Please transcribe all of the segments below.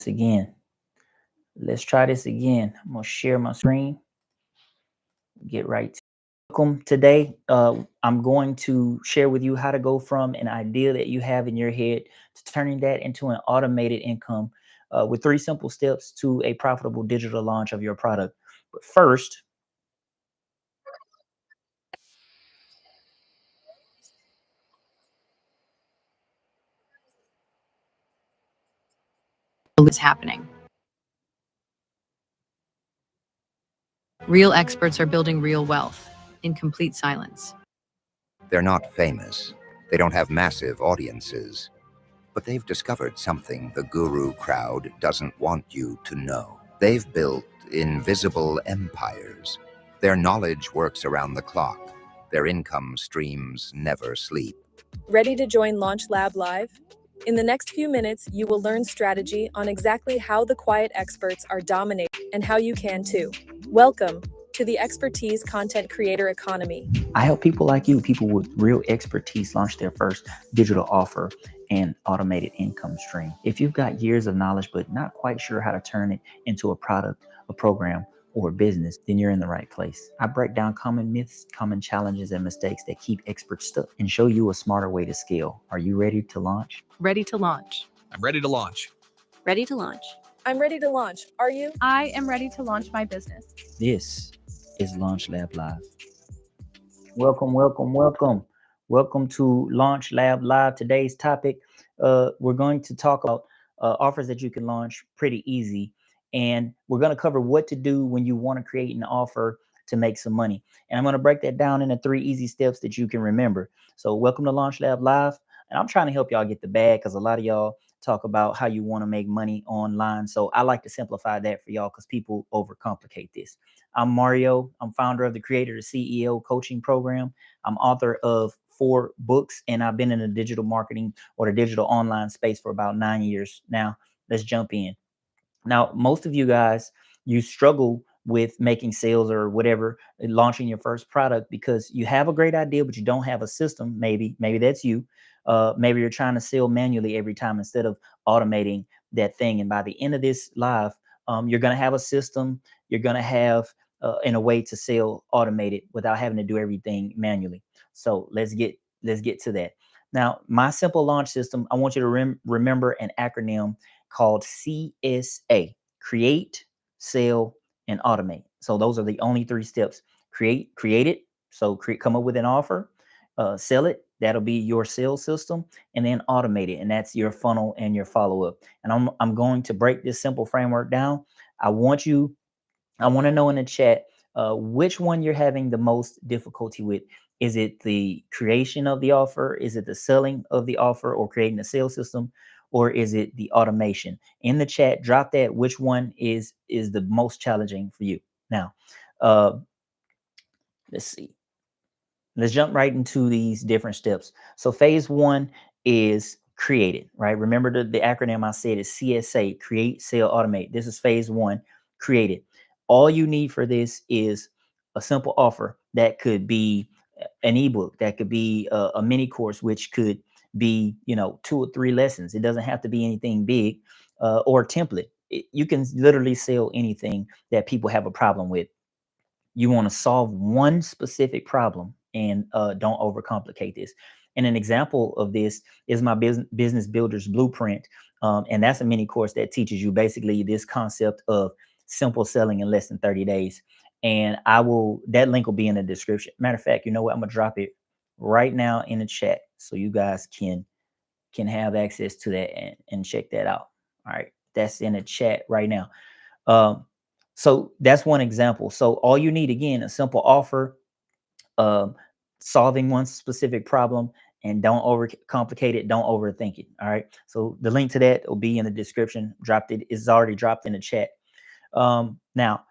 Again. Let's try this again. I'm gonna share my screen. Get right. Welcome today. I'm going to share with you how to go from an idea that you have in your head to turning that into an automated income with three simple steps to a profitable digital launch of your product. But first, Is happening. Real experts are building real wealth in complete silence. They're not famous. They don't have massive audiences. But they've discovered something the guru crowd doesn't want you to know. They've built invisible empires. Their knowledge works around the clock. Their income streams never sleep. Ready to join Launch Lab Live? In the next few minutes, you will learn strategy on exactly how the quiet experts are dominating and how you can too. Welcome to the Expertise Content Creator Economy. I help people like you, people with real expertise, launch their first digital offer and automated income stream. If you've got years of knowledge but not quite sure how to turn it into a product, a program, or a business, then you're in the right place. I break down common myths, common challenges, and mistakes that keep experts stuck and show you a smarter way to scale. Are you ready to launch? Ready to launch. I'm ready to launch. Ready to launch. I'm ready to launch. Are you? I am ready to launch my business. This is Launch Lab Live. Welcome, welcome, welcome. Welcome to Launch Lab Live. Today's topic, we're going to talk about offers that you can launch pretty easy. And we're going to cover what to do when you want to create an offer to make some money. And I'm going to break that down into 3 easy steps that you can remember. So welcome to Launch Lab Live. And I'm trying to help y'all get the bag because a lot of y'all talk about how you want to make money online. So I like to simplify that for y'all because people overcomplicate this. I'm Mario. I'm founder of the Creator to CEO coaching program. I'm author of 4 books, and I've been in the digital marketing or the digital online space for about 9 years now. Let's jump in. Now, most of you guys, you struggle with making sales or whatever, launching your first product because you have a great idea, but you don't have a system. Maybe that's you. Maybe you're trying to sell manually every time instead of automating that thing. And by the end of this live, you're going to have a system. You're going to have in a way to sell automated without having to do everything manually. So let's get to that. Now, my simple launch system, I want you to remember an acronym called CSA: create, sell, and automate. So those are the only 3 steps. Create it. So come up with an offer, sell it. That'll be your sales system, and then automate it. And that's your funnel and your follow-up. And I'm going to break this simple framework down. I want to know in the chat which one you're having the most difficulty with. Is it the creation of the offer? Is it the selling of the offer or creating a sales system? Or is it the automation? In the chat, drop that. Which one is the most challenging for you? Now, let's see. Let's jump right into these different steps. So phase 1 is create it, right? Remember the acronym I said is CSA: create, sell, automate. This is phase 1, create it. All you need for this is a simple offer that could be an ebook, that could be a mini course, which could be 2 or 3 lessons. It doesn't have to be anything big, or a template. You can literally sell anything that people have a problem with. You want to solve one specific problem, and don't overcomplicate this. And an example of this is my business builder's blueprint. And that's a mini course that teaches you basically this concept of simple selling in less than 30 days. And that link will be in the description. Matter of fact, you know what? I'm gonna drop it right now in the chat so you guys can have access to that and check that out. All right. That's in the chat right now. So that's one example. So all you need, again, a simple offer, solving one specific problem, and don't overcomplicate it. Don't overthink it. All right. So the link to that will be in the description. It's already dropped in the chat. Now,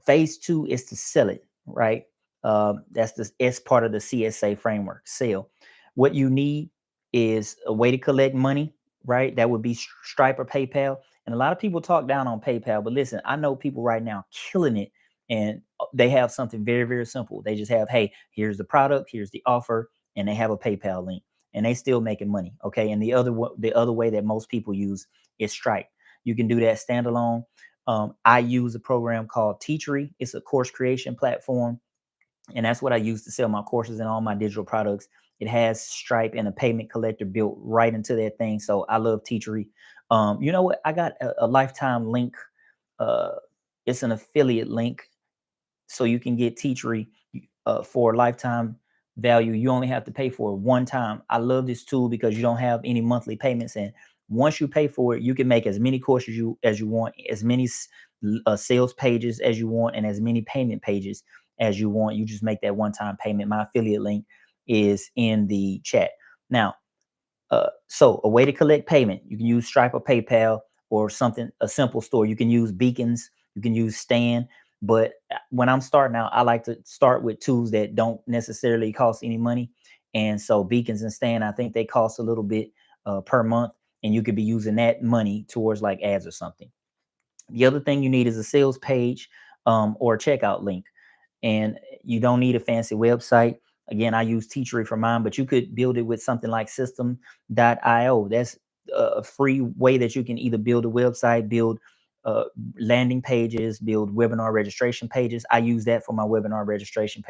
phase 2 is to sell it, right? That's the S part of the CSA framework, sell. What you need is a way to collect money, right? That would be Stripe or PayPal. And a lot of people talk down on PayPal, but listen, I know people right now killing it, and they have something very, very simple. They just have, hey, here's the product, here's the offer, and they have a PayPal link, and they still making money. Okay. And the other way that most people use is Stripe. You can do that standalone. I use a program called Teachery. It's a course creation platform, and that's what I use to sell my courses and all my digital products. It has Stripe and a payment collector built right into that thing. So I love Teachery. You know what? I got a lifetime link. Uh, it's an affiliate link, so you can get Teachery for lifetime value. You only have to pay for it one time. I love this tool because you don't have any monthly payments, and once you pay for it, you can make as many courses as you want, as many sales pages as you want, and as many payment pages as you want. You just make that one time payment. My affiliate link is in the chat. Now, so a way to collect payment, you can use Stripe or PayPal or something, a simple store. You can use Beacons, you can use Stan. But when I'm starting out, I like to start with tools that don't necessarily cost any money. And so Beacons and Stan, I think they cost a little bit per month, and you could be using that money towards like ads or something. The other thing you need is a sales page or a checkout link, and you don't need a fancy website. Again, I use Teachery for mine, but you could build it with something like System.io. That's a free way that you can either build a website, build uh, landing pages, build webinar registration pages. I use that for my webinar registration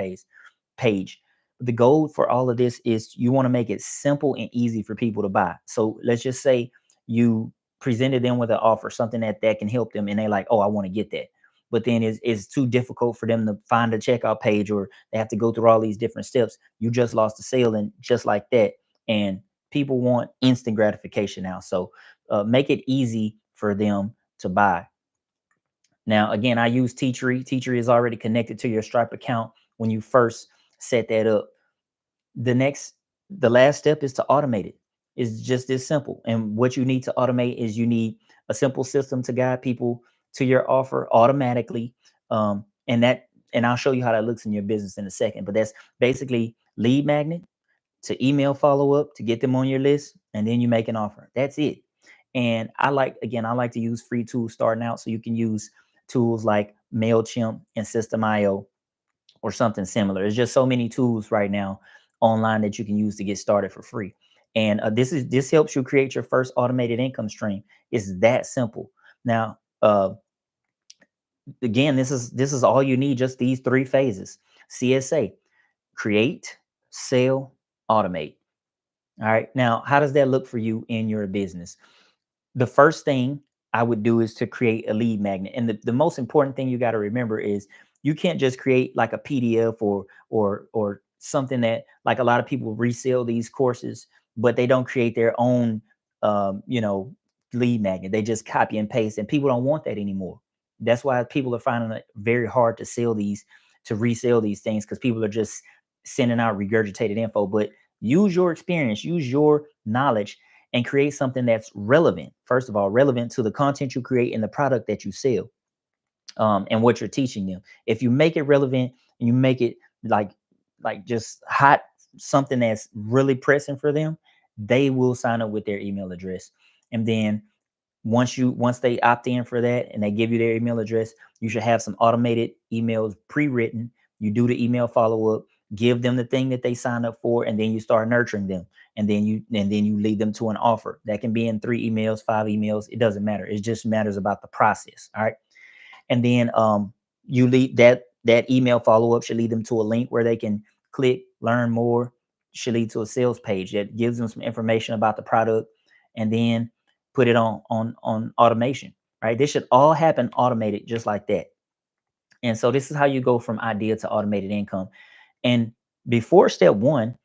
page. The goal for all of this is you want to make it simple and easy for people to buy. So let's just say you presented them with an offer, something that can help them, and they're like, oh, I want to get that. But then it's too difficult for them to find a checkout page, or they have to go through all these different steps. You just lost a sale, and just like that. And people want instant gratification now. So make it easy for them to buy. Now, again, I use Teachery. Teachery is already connected to your Stripe account when you first set that up. The last step is to automate it. It's just this simple. And what you need to automate is you need a simple system to guide people to your offer automatically. And I'll show you how that looks in your business in a second. But that's basically lead magnet to email follow up to get them on your list, and then you make an offer. That's it. And I like to use free tools starting out. So you can use tools like MailChimp and System.io or something similar. There's just so many tools right now online that you can use to get started for free. And this helps you create your first automated income stream. It's that simple. Now, again, this is all you need. Just these three phases: CSA, create, sell, automate. All right. Now, how does that look for you in your business? The first thing I would do is to create a lead magnet. And the most important thing you got to remember is you can't just create like a PDF or something that, like, a lot of people resell these courses, but they don't create their own lead magnet. They just copy and paste, and people don't want that anymore. That's why people are finding it very hard to resell these things, because people are just sending out regurgitated info. But use your experience, use your knowledge, and create something that's relevant. First of all, relevant to the content you create and the product that you sell, and what you're teaching them. If you make it relevant and you make it like just hot, something that's really pressing for them, they will sign up with their email address. And then once they opt in for that and they give you their email address, you should have some automated emails pre-written. You do the email follow-up, give them the thing that they signed up for, and then you start nurturing them. And then you lead them to an offer. That can be in 3 emails, 5 emails. It doesn't matter. It just matters about the process. All right. And then you lead that email follow-up should lead them to a link where they can click, learn more. Should lead to a sales page that gives them some information about the product, and then put it on automation. Right. This should all happen automated, just like that. And so this is how you go from idea to automated income. And before step 1,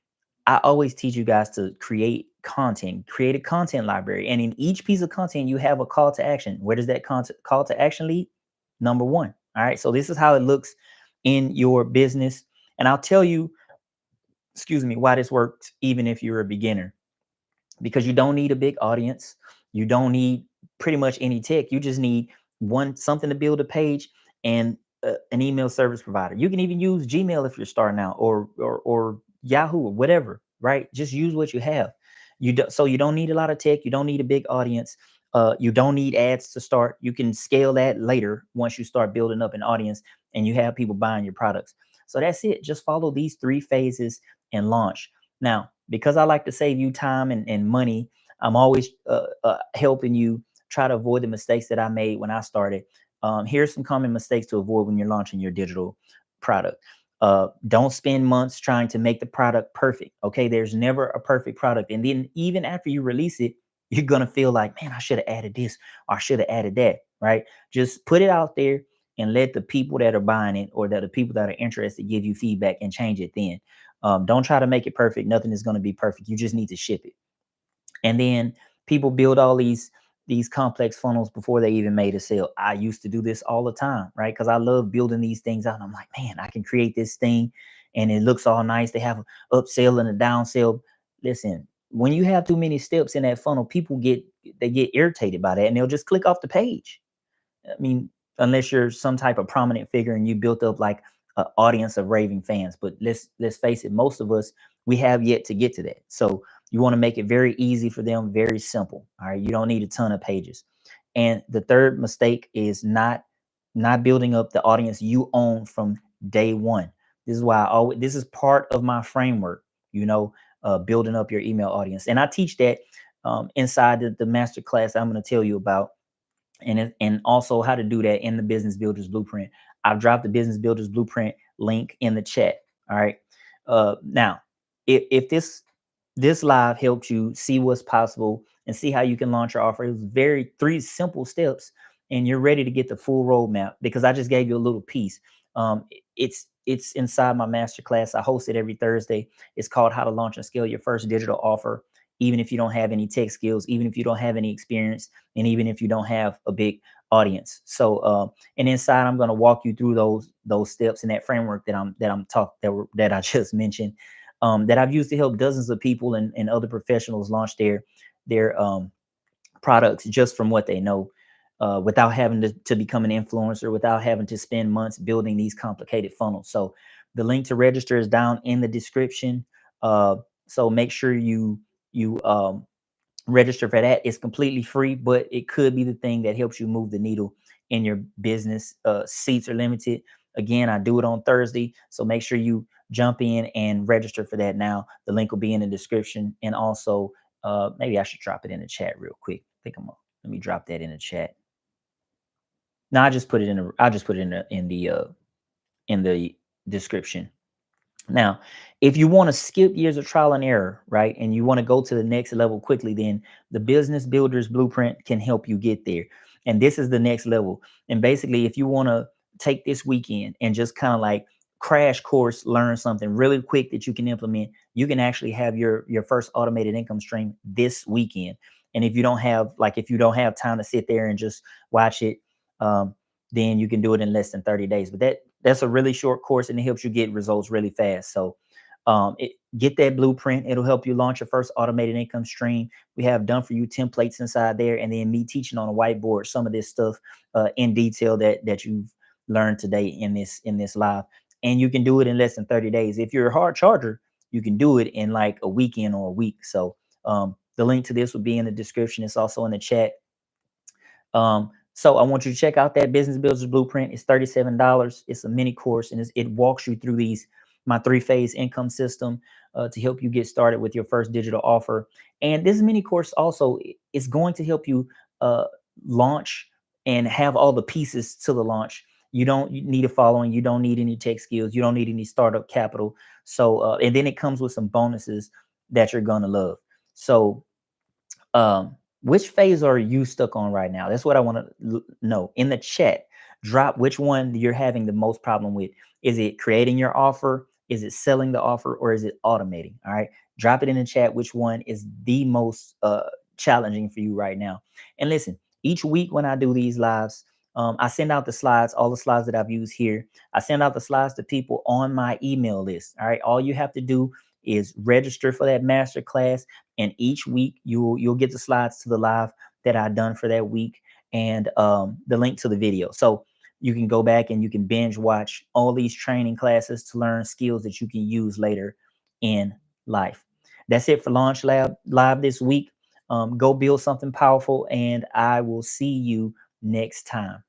I always teach you guys to create a content library. And in each piece of content, you have a call to action. Where does that call to action lead? Number 1. All right. So this is how it looks in your business. And I'll tell you, why this works, even if you're a beginner, because you don't need a big audience. You don't need pretty much any tech. You just need something to build a page, and an email service provider. You can even use Gmail if you're starting out, or Yahoo, or whatever, right? Just use what you have. So you don't need a lot of tech. You don't need a big audience. You don't need ads to start. You can scale that later once you start building up an audience and you have people buying your products. So that's it. Just follow these 3 phases and launch. Now, because I like to save you time and money, I'm always helping you try to avoid the mistakes that I made when I started. Here's some common mistakes to avoid when you're launching your digital product. Don't spend months trying to make the product perfect. Okay, there's never a perfect product, and then even after you release it, you're gonna feel like, man, I should have added this or I should have added that. Right? Just put it out there and let the people that are buying it or that the people that are interested give you feedback and change it. Then don't try to make it perfect. Nothing is going to be perfect. You just need to ship it. And then people build all these complex funnels before they even made a sale. I used to do this all the time, right? Because I love building these things out. And I'm like, man, I can create this thing and it looks all nice. They have an upsell and a downsell. Listen, when you have too many steps in that funnel, people get irritated by that and they'll just click off the page. I mean, unless you're some type of prominent figure and you built up like an audience of raving fans. But let's face it, most of us, we have yet to get to that. So you want to make it very easy for them, very simple. All right. You don't need a ton of pages. And the third mistake is not building up the audience you own from day one. This is why I always this is part of my framework, building up your email audience. And I teach that inside the master class I'm going to tell you about, and also how to do that in the Business Builders Blueprint. I've dropped the Business Builders Blueprint link in the chat. All right. Now, if this live helped you see what's possible and see how you can launch your offer, it was very three simple steps, and you're ready to get the full roadmap because I just gave you a little piece. It's inside my masterclass. I host it every Thursday. It's called How to Launch and Scale Your First Digital Offer, even if you don't have any tech skills, even if you don't have any experience, and even if you don't have a big audience. So, and inside, I'm going to walk you through those steps and that framework that I just mentioned, that I've used to help dozens of people and other professionals launch their products just from what they know, without having to become an influencer, without having to spend months building these complicated funnels. So the link to register is down in the description. So make sure you register for that. It's completely free, but it could be the thing that helps you move the needle in your business. Seats are limited. Again, I do it on Thursday, so make sure you jump in and register for that now. The link will be in the description, and also maybe I should drop it in the chat real quick. Let me drop that in the chat. No, I'll just put it in the description. Now, if you want to skip years of trial and error, right, and you want to go to the next level quickly, then the Business Builders Blueprint can help you get there. And this is the next level. And basically, if you want to take this weekend and just kind of like crash course, learn something really quick that you can implement, you can actually have your first automated income stream this weekend. And if you don't have time to sit there and just watch it, then you can do it in less than 30 days. But that's a really short course and it helps you get results really fast. So get that blueprint. It'll help you launch your first automated income stream. We have done for you templates inside there, and then me teaching on a whiteboard some of this stuff in detail that you've learned today in this live. And you can do it in less than 30 days. If you're a hard charger, you can do it in like a weekend or a week. So the link to this will be in the description. It's also in the chat. So I want you to check out that Business Builders Blueprint. It's $37. It's a mini course, and it walks you through my 3-phase income system to help you get started with your first digital offer. And this mini course also is going to help you launch and have all the pieces to the launch. You don't need a following. You don't need any tech skills. You don't need any startup capital. So, and then it comes with some bonuses that you're going to love. So, which phase are you stuck on right now? That's what I want to know. In the chat, drop which one you're having the most problem with. Is it creating your offer? Is it selling the offer? Or is it automating? All right. Drop it in the chat. Which one is the most challenging for you right now? And listen, each week when I do these lives, I send out the slides, all the slides that I've used here. I send out the slides to people on my email list. All right. All you have to do is register for that master class, and each week you'll get the slides to the live that I've done for that week, and the link to the video. So you can go back and you can binge watch all these training classes to learn skills that you can use later in life. That's it for Launch Lab Live this week. Go build something powerful, and I will see you next time.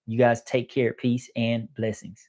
You guys take care. Peace and blessings.